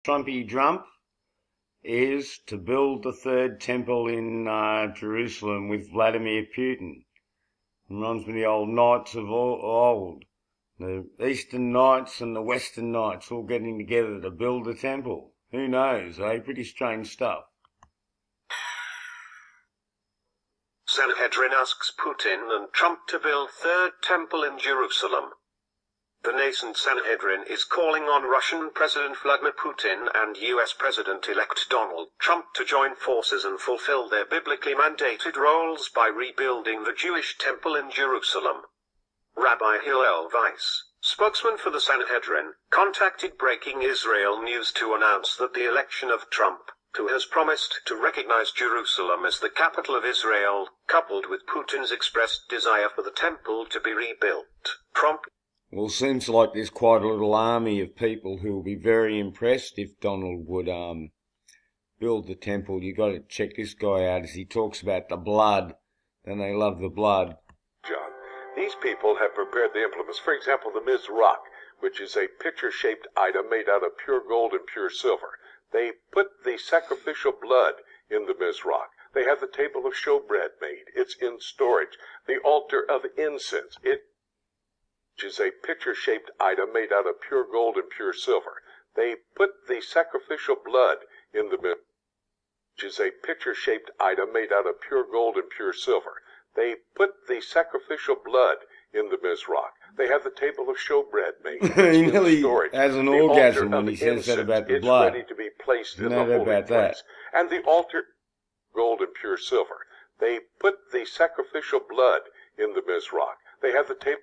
Trumpy Trump is to build the third temple in Jerusalem with Vladimir Putin. Reminds me of the old knights of old. The Eastern Knights and the Western Knights all getting together to build a temple. Who knows, eh? Pretty strange stuff. Sanhedrin asks Putin and Trump to build third temple in Jerusalem. The nascent Sanhedrin is calling on Russian President Vladimir Putin and US President-elect Donald Trump to join forces and fulfill their biblically mandated roles by rebuilding the Jewish temple in Jerusalem. Rabbi Hillel Weiss, spokesman for the Sanhedrin, contacted Breaking Israel News to announce that the election of Trump, who has promised to recognize Jerusalem as the capital of Israel, coupled with Putin's expressed desire for the temple to be rebuilt, prompted. Well, it seems like there's quite a little army of people who will be very impressed if Donald would build the temple. You got to check this guy out as he talks about the blood. Then they love the blood. John, these people have prepared the implements. For example, the Mizrach, which is a picture-shaped item made out of pure gold and pure silver. They put the sacrificial blood in the Mizrach. They have the table of showbread made. It's in storage. The altar of incense, which is a picture-shaped item made out of pure gold and pure silver. They put the sacrificial blood in the Mizrach, which is a picture-shaped item made out of pure gold and pure silver. They put the sacrificial blood in the Mizrach. They have the table of showbread made. He nearly has an orgasm when he says that about the blood. It's ready to be placed in the holy place. And the altar, gold and pure silver. They put the sacrificial blood in the Mizrach. They have the table,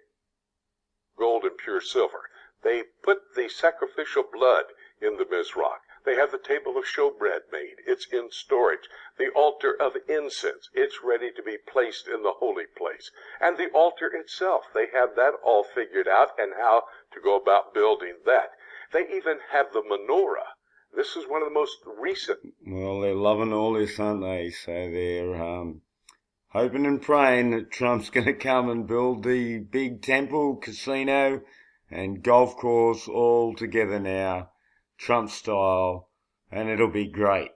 gold and pure silver. They put the sacrificial blood in the Mizrach. They have the table of showbread made. It's in storage. The altar of incense, it's ready to be placed in the holy place. And the altar itself, they have that all figured out and how to go about building that. They even have the menorah. This is one of the most recent. Well, they're loving all this, aren't they? So they're hoping and praying that Trump's going to come and build the big temple, casino, and golf course all together now, Trump style, and it'll be great.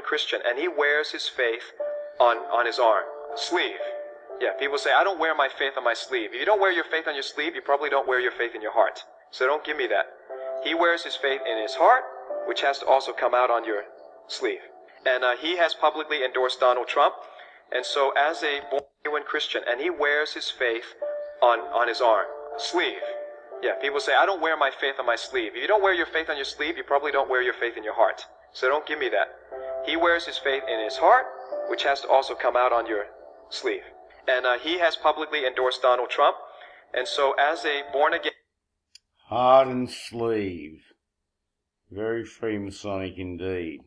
Christian, and he wears his faith on his arm, sleeve. Yeah, people say, I don't wear my faith on my sleeve. If you don't wear your faith on your sleeve, you probably don't wear your faith in your heart. So don't give me that. He wears his faith in his heart, which has to also come out on your sleeve. And he has publicly endorsed Donald Trump. And so as a born-again Christian, and he wears his faith on his arm, sleeve. Yeah, people say, I don't wear my faith on my sleeve. If you don't wear your faith on your sleeve, you probably don't wear your faith in your heart. So don't give me that. He wears his faith in his heart, which has to also come out on your sleeve. And he has publicly endorsed Donald Trump. And so as a born-again... Heart and sleeve. Very Freemasonic indeed.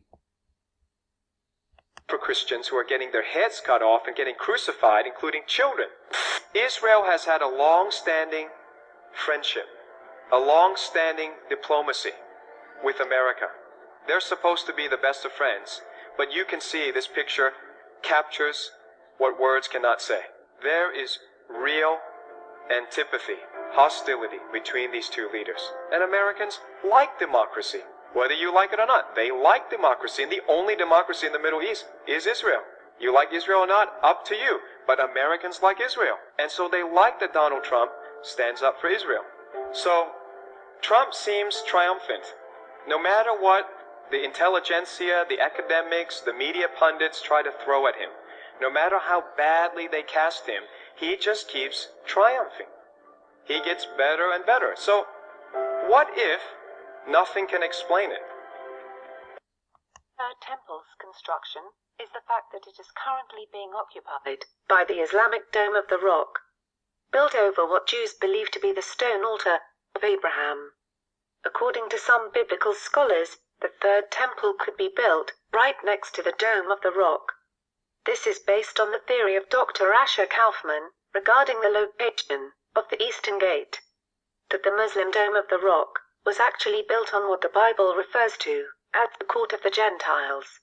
For Christians who are getting their heads cut off and getting crucified, including children. Israel has had a long-standing friendship, a long-standing diplomacy with America. They're supposed to be the best of friends, but you can see this picture captures what words cannot say. There is real antipathy, hostility between these two leaders. And Americans like democracy, whether you like it or not. They like democracy, and the only democracy in the Middle East is Israel. You like Israel or not, up to you. But Americans like Israel. And so they like that Donald Trump stands up for Israel. So Trump seems triumphant. No matter what the intelligentsia, the academics, the media pundits try to throw at him. No matter how badly they cast him, he just keeps triumphing. He gets better and better. So, what if nothing can explain it? Third Temple's construction is the fact that it is currently being occupied by the Islamic Dome of the Rock, built over what Jews believe to be the stone altar of Abraham. According to some biblical scholars, the Third Temple could be built right next to the Dome of the Rock. This is based on the theory of Dr. Asher Kaufman regarding the location of the Eastern Gate, that the Muslim Dome of the Rock was actually built on what the Bible refers to as the Court of the Gentiles.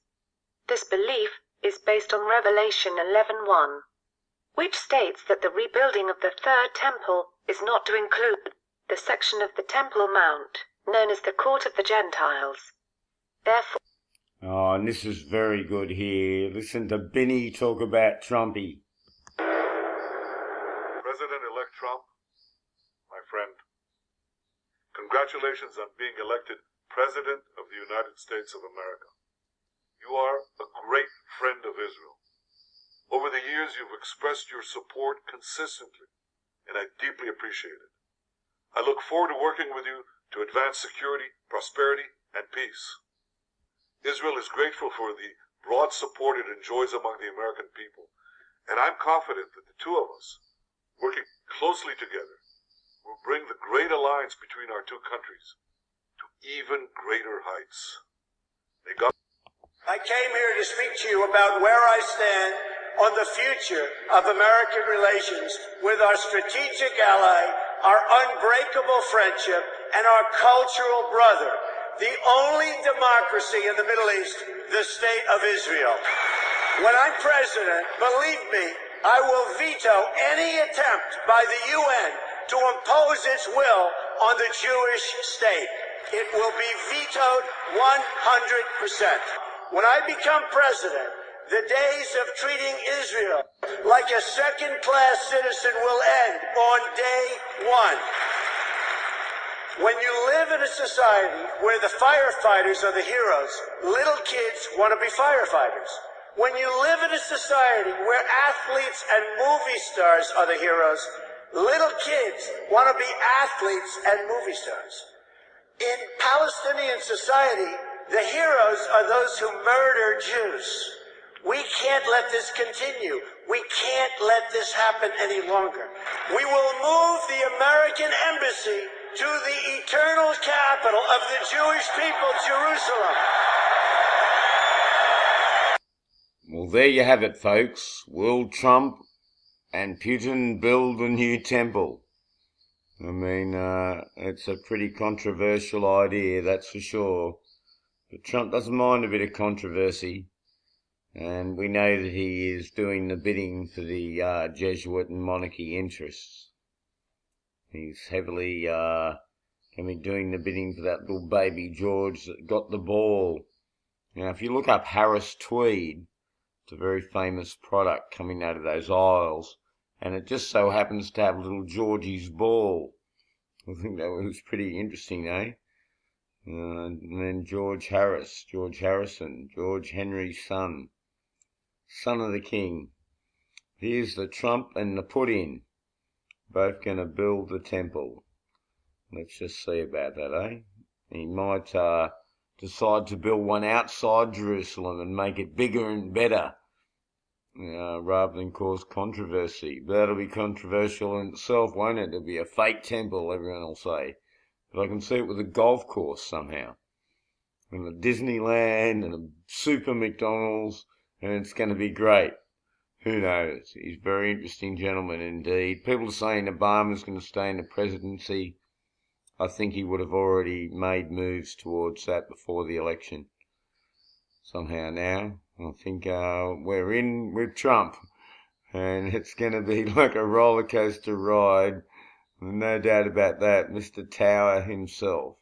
This belief is based on Revelation 11:1, which states that the rebuilding of the Third Temple is not to include the section of the Temple Mount known as the Court of the Gentiles. Therefore, oh, and this is very good here. Listen to Benny talk about Trumpy. President-elect Trump, my friend, congratulations on being elected President of the United States of America. You are a great friend of Israel. Over the years, you've expressed your support consistently, and I deeply appreciate it. I look forward to working with you to advance security, prosperity, and peace. Israel is grateful for the broad support it enjoys among the American people, and I'm confident that the two of us, working closely together, will bring the great alliance between our two countries to even greater heights. May God... I came here to speak to you about where I stand on the future of American relations with our strategic ally, our unbreakable friendship, and our cultural brother, the only democracy in the Middle East, the State of Israel. When I'm president, believe me, I will veto any attempt by the UN to impose its will on the Jewish state. It will be vetoed 100%. When I become president, the days of treating Israel like a second-class citizen will end on day one. When you live in a society where the firefighters are the heroes, little kids want to be firefighters. When you live in a society where athletes and movie stars are the heroes, little kids want to be athletes and movie stars. In Palestinian society, the heroes are those who murder Jews. We can't let this continue. We can't let this happen any longer. We will move the American embassy to the eternal capital of the Jewish people, Jerusalem. Well, there you have it, folks. Will Trump and Putin build a new temple? I mean, it's a pretty controversial idea, that's for sure. But Trump doesn't mind a bit of controversy. And we know that he is doing the bidding for the Jesuit and monarchy interests. He's heavily going to be doing the bidding for that little baby George that got the ball. Now, if you look up Harris Tweed, it's a very famous product coming out of those aisles, and it just so happens to have little Georgie's ball. I think that was pretty interesting, eh? And then George Harrison, George Henry's son of the king. Here's the Trump and the Putin, both going to build the temple. Let's just see about that, eh? He might decide to build one outside Jerusalem and make it bigger and better, rather than cause controversy. But that'll be controversial in itself, won't it? It'll be a fake temple, everyone will say. But I can see it with a golf course somehow, and a Disneyland and a super McDonald's, and it's going to be great. Who knows? He's a very interesting gentleman indeed. People are saying Obama's going to stay in the presidency. I think he would have already made moves towards that before the election. Somehow now, I think we're in with Trump, and it's going to be like a roller coaster ride. No doubt about that, Mr. Tower himself.